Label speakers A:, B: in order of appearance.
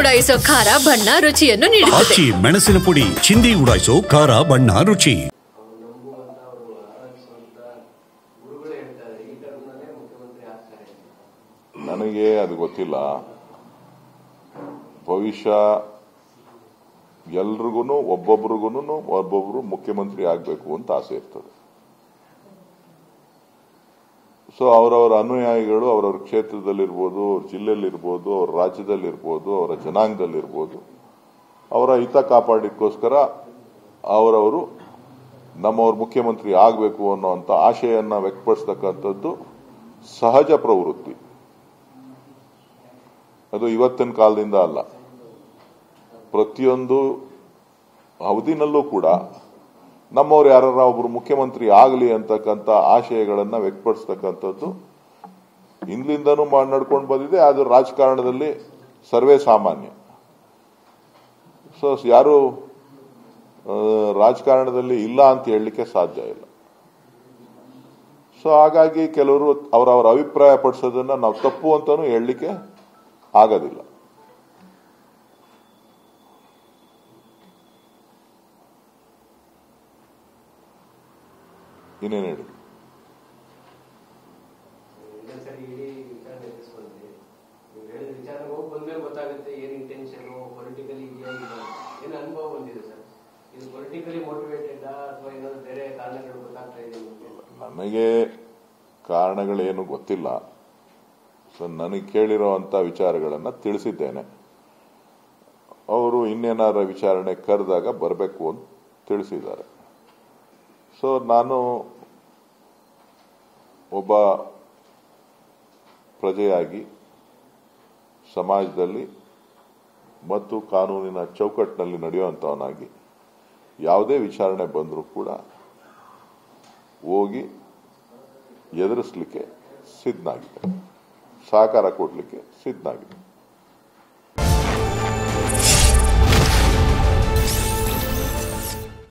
A: ಉಡಾಯಿಸೋ ಖಾರ ಬಣ್ಣ ರುಚಿಯನ್ನು ನೀಡುತ್ತದೆ.
B: ಆಚಿ ಮೆಣಸಿನ ಪುಡಿ ಚಿಂದಿ ಉಡಾಯಿಸೋ ಖಾರ ಬಣ್ಣ ರುಚಿ.
C: ನನಗೆ ಅದು ಗೊತ್ತಿಲ್ಲ. ಭವಿಷ್ಯ ಎಲ್ರಿಗೂ ಒಬ್ಬೊಬ್ರು ಮುಖ್ಯಮಂತ್ರಿ ಆಗಬೇಕು ಅಂತ ಆಸೆ ಇರ್ತದೆ. ಸೊ ಅವರವರ ಅನುಯಾಯಿಗಳು ಅವರವ್ರ ಕ್ಷೇತ್ರದಲ್ಲಿರ್ಬೋದು, ಅವ್ರ ಜಿಲ್ಲೆಯಲ್ಲಿರ್ಬೋದು, ಅವ್ರ ರಾಜ್ಯದಲ್ಲಿರ್ಬೋದು, ಅವರ ಜನಾಂಗದಲ್ಲಿರ್ಬೋದು, ಅವರ ಹಿತ ಕಾಪಾಡಲಿಕ್ಕೋಸ್ಕರ ಅವರವರು ನಮ್ಮವ್ರ ಮುಖ್ಯಮಂತ್ರಿ ಆಗಬೇಕು ಅನ್ನೋಂಥ ಆಶೆಯನ್ನ ವ್ಯಕ್ತಪಡಿಸ್ತಕ್ಕಂಥದ್ದು ಸಹಜ ಪ್ರವೃತ್ತಿ. ಅದು ಇವತ್ತಿನ ಕಾಲದಿಂದ ಅಲ್ಲ, ಪ್ರತಿಯೊಂದು ಅವಧಿನಲ್ಲೂ ಕೂಡ ನಮ್ಮವ್ರು ಯಾರ ಒಬ್ರು ಮುಖ್ಯಮಂತ್ರಿ ಆಗಲಿ ಅಂತಕ್ಕಂಥ ಆಶಯಗಳನ್ನ ವ್ಯಕ್ತಪಡಿಸ್ತಕ್ಕಂಥದ್ದು ಹಿಂದ್ಲಿಂದನೂ ನಡ್ಕೊಂಡು ಬಂದಿದೆ. ಅದು ರಾಜಕಾರಣದಲ್ಲಿ ಸರ್ವೇ ಸಾಮಾನ್ಯ. ಸೊ ಯಾರು ರಾಜಕಾರಣದಲ್ಲಿ ಇಲ್ಲ ಅಂತ ಹೇಳಲಿಕ್ಕೆ ಸಾಧ್ಯ ಇಲ್ಲ. ಸೊ ಹಾಗಾಗಿ ಕೆಲವರು ಅವರವರ ಅಭಿಪ್ರಾಯ ಪಡಿಸೋದನ್ನ ನಾವು ತಪ್ಪು ಅಂತಾನೂ ಹೇಳಲಿಕ್ಕೆ ಆಗೋದಿಲ್ಲ. ಇನ್ನೇನು ಹೇಳಿ. ನನಗೆ ಕಾರಣಗಳೇನು ಗೊತ್ತಿಲ್ಲ. ಸೊ ನನಗೆ ಕೇಳಿರೋಂಥ ವಿಚಾರಗಳನ್ನ ತಿಳಿಸಿದ್ದೇನೆ. ಅವರು ಇನ್ನೇನಾರ ವಿಚಾರಣೆ ಕರೆದಾಗ ಬರಬೇಕು ಅಂತ ತಿಳಿಸಿದ್ದಾರೆ. ಸೊ ನಾನು ಒಬ್ಬ ಪ್ರಜೆಯಾಗಿ ಸಮಾಜದಲ್ಲಿ ಮತ್ತು ಕಾನೂನಿನ ಚೌಕಟ್ಟಿನಲ್ಲಿ ನಡೆಯುವಂಥವನಾಗಿ ಯಾವುದೇ ವಿಚಾರಣೆ ಬಂದರೂ ಕೂಡ ಹೋಗಿ ಎದುರಿಸಲಿಕ್ಕೆ ಸಿದ್ಧನಾಗಿದೆ, ಸಹಕಾರ ಕೊಡಲಿಕ್ಕೆ ಸಿದ್ಧನಾಗಿದೆ.